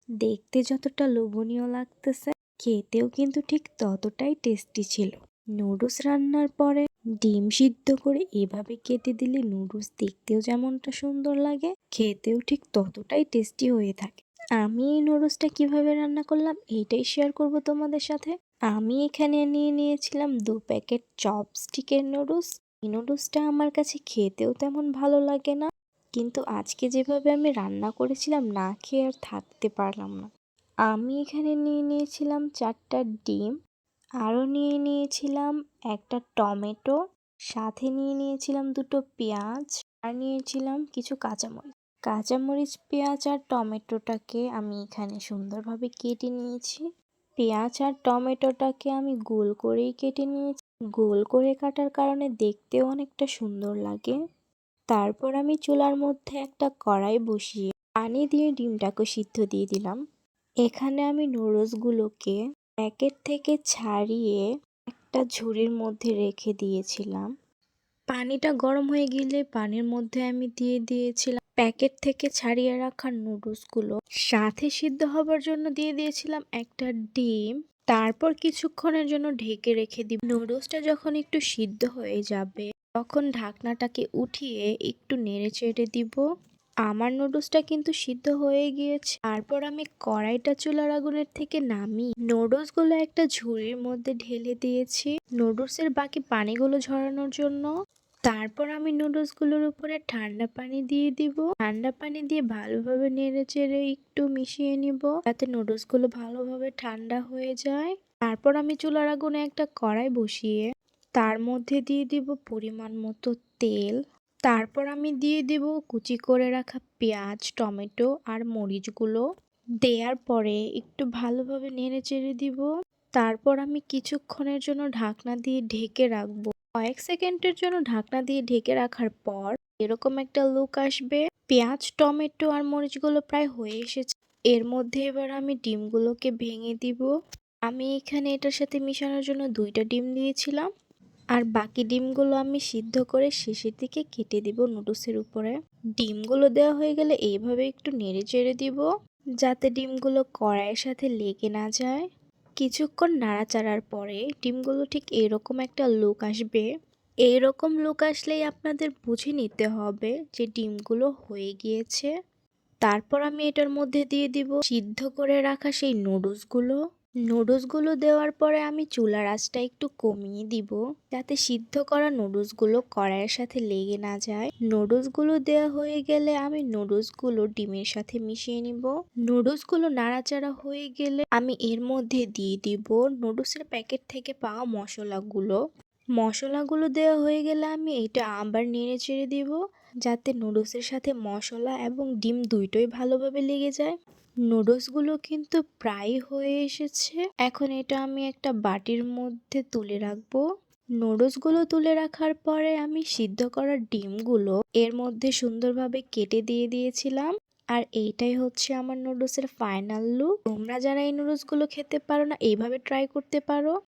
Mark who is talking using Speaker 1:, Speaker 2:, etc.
Speaker 1: দেখতে যতটা লোভনীয় লাগতেছে, খেতেও কিন্তু ঠিক ততটাই টেস্টি ছিল। নুডলস রান্নার পরে ডিম সিদ্ধ করে এভাবে কেটে দিলে নুডলস দেখতেও যেমনটা সুন্দর লাগে, খেতেও ঠিক ততটাই টেস্টি হয়ে থাকে। আমি এই নুডলসটা কিভাবে রান্না করলাম এইটাই শেয়ার করব তোমাদের সাথে। আমি এখানে নিয়ে নিয়েছিলাম 2 প্যাকেট চপস্টিকের নুডলস। এই নুডলসটা আমার কাছে খেতেও তেমন ভালো লাগে না, কিন্তু আজকে যেভাবে আমি রান্না করেছিলাম না খেয়ে আর থাকতে পারলাম না। আমি এখানে নিয়ে নিয়েছিলাম 4টা ডিম, আরও নিয়ে নিয়েছিলাম একটা টমেটো, সাথে নিয়ে নিয়েছিলাম 2টো পেঁয়াজ, আর নিয়েছিলাম কিছু কাঁচামরিচ। কাঁচামরিচ, পেঁয়াজ আর টমেটোটাকে আমি এখানে সুন্দরভাবে কেটে নিয়েছি। পেঁয়াজ আর টমেটোটাকে আমি গোল করেই কেটে নিয়েছি। গোল করে কাটার কারণে দেখতেও অনেকটা সুন্দর লাগে। তারপর আমি চুলার মধ্যে একটা কড়াই বসিয়ে পানি দিয়ে ডিমটাকে সিদ্ধ দিয়ে দিলাম। এখানে আমি নুডলসগুলোকে প্যাকেট থেকে ছাড়িয়ে একটা ঝুড়ির মধ্যে রেখে দিয়েছিলাম। পানিটা গরম হয়ে গেলে পানির মধ্যে আমি দিয়ে দিয়েছিলাম প্যাকেট থেকে ছাড়িয়ে রাখা নুডলসগুলো, সাথে সিদ্ধ হবার জন্য দিয়ে দিয়েছিলাম একটা ডিম। তারপর কিছুক্ষণের জন্য ঢেকে রেখে দিব। নুডলসটা যখন একটু সিদ্ধ হয়ে যাবে তখন ঢাকনাটাকে উঠিয়ে একটু নেড়ে চেড়ে দিব। আমার নুডলসটা কিন্তু সিদ্ধ হয়ে গিয়েছে। তারপর আমি কড়াইটা চুলার আগুনের থেকে নামিয়ে নুডলসগুলো একটা ঝুড়ির মধ্যে ঢেলে দিয়েছি নুডলসের বাকি পানিগুলো ঝরানোর জন্য। তারপর আমি নুডলসগুলোর উপরে ঠান্ডা পানি দিয়ে দিব। ঠান্ডা পানি দিয়ে ভালোভাবে নেড়ে চেড়ে একটু মিশিয়ে নিব যাতে নুডলসগুলো ভালোভাবে ঠান্ডা হয়ে যায়। তারপর আমি চুলার আগুনে একটা কড়াই বসিয়ে তার মধ্যে দিয়ে দিব পরিমাণ মতো তেল। তারপর আমি দিয়ে দিব কুচি করে রাখা পেঁয়াজ, টমেটো আর মরিচগুলো। দেওয়ার পরে একটু ভালোভাবে নেড়ে চেড়ে দিব। তারপর আমি কিছুক্ষণের জন্য ঢাকনা দিয়ে ঢেকে রাখবো। কয়েক সেকেন্ডের জন্য ঢাকনা দিয়ে ঢেকে রাখার পর এরকম একটা লুক আসবে। পেঁয়াজ, টমেটো আর মরিচগুলো প্রায় হয়ে এসেছে। এর মধ্যে এবার আমি ডিমগুলোকে ভেঙে দিব। আমি এখানে এটার সাথে মিশানোর জন্য 2টা ডিম দিয়েছিলাম, আর বাকি ডিমগুলো আমি সিদ্ধ করে শেষের দিকে কেটে দিব নুডলসের উপরে। ডিমগুলো দেওয়া হয়ে গেলে এইভাবে একটু নেড়ে চেড়ে দিব যাতে ডিমগুলো কড়াইয়ের সাথে লেগে না যায়। কিছুক্ষণ নাড়াচাড়ার পরে ডিমগুলো ঠিক এরকম একটা লুক আসবে। এইরকম লুক আসলেই আপনাদের বুঝে নিতে হবে যে ডিমগুলো হয়ে গিয়েছে। তারপর আমি এটার মধ্যে দিয়ে দিব সিদ্ধ করে রাখা সেই নুডলসগুলো দেওয়ার পরে আমি চুলার আঁচটা একটু কমিয়ে দিব যাতে সিদ্ধ করা নুডলসগুলো কড়াইয়ের সাথে লেগে না যায়। নুডলসগুলো দেওয়া হয়ে গেলে আমি নুডলসগুলো ডিমের সাথে মিশিয়ে নিব। নুডলসগুলো নাড়াচাড়া হয়ে গেলে আমি এর মধ্যে দিয়ে দিব নুডলসের প্যাকেট থেকে পাওয়া মশলাগুলো দেওয়া হয়ে গেলে আমি এটা আবার নেড়ে চেড়ে দিব যাতে নুডলসের সাথে মশলা এবং ডিম দুইটাই ভালোভাবে লেগে যায়। নুডলসগুলো কিন্তু প্রায় হয়ে এসেছে। এখন এটা আমি একটা বাটির মধ্যে তুলে রাখবো। নুডলসগুলো তুলে রাখার পরে আমি সিদ্ধ করা ডিমগুলো এর মধ্যে সুন্দরভাবে কেটে দিয়ে দিয়েছিলাম। আর এইটাই হচ্ছে আমার নুডলসের ফাইনাল লুক। তোমরা যারা এই নুডলসগুলো খেতে পারো না এইভাবে ট্রাই করতে পারো।